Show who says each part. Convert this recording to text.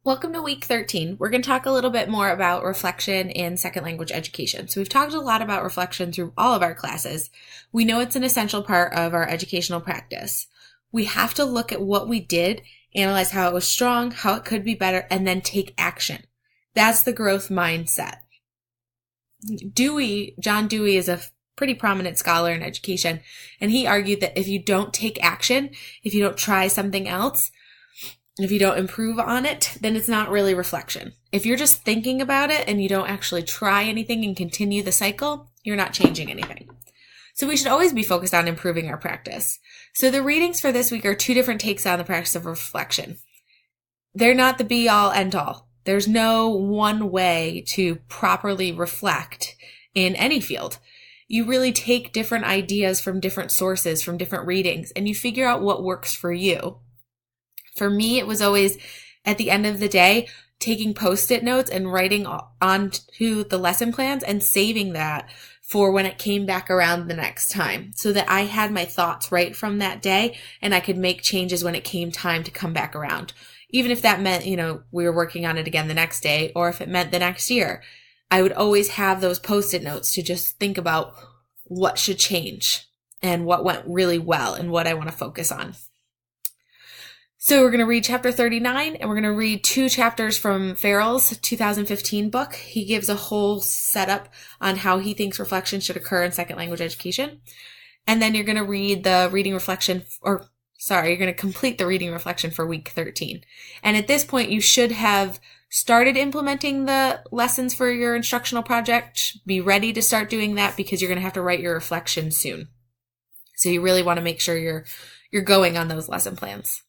Speaker 1: Welcome to week 13. We're going to talk a little bit more about reflection in second language education. So we've talked a lot about reflection through all of our classes. We know it's an essential part of our educational practice. We have to look at what we did, analyze how it was strong, how it could be better, and then take action. That's the growth mindset. John Dewey is a pretty prominent scholar in education, and he argued that if you don't take action, if you don't try something else, if you don't improve on it, then it's not really reflection. If you're just thinking about it and you don't actually try anything and continue the cycle, you're not changing anything. So we should always be focused on improving our practice. So the readings for this week are two different takes on the practice of reflection. They're not the be-all, end-all. There's no one way to properly reflect in any field. You really take different ideas from different sources, from different readings, and you figure out what works for you. For me, it was always at the end of the day, taking Post-it notes and writing onto the lesson plans and saving that for when it came back around the next time so that I had my thoughts right from that day and I could make changes when it came time to come back around. Even if that meant, we were working on it again the next day, or if it meant the next year, I would always have those Post-it notes to just think about what should change and what went really well and what I want to focus on. So we're going to read chapter 39, and we're going to read two chapters from Farrell's 2015 book. He gives a whole setup on how he thinks reflection should occur in second language education. And then you're going to read the reading reflection, you're going to complete the reading reflection for week 13. And at this point, you should have started implementing the lessons for your instructional project. Be ready to start doing that because you're going to have to write your reflection soon. So you really want to make sure you're going on those lesson plans.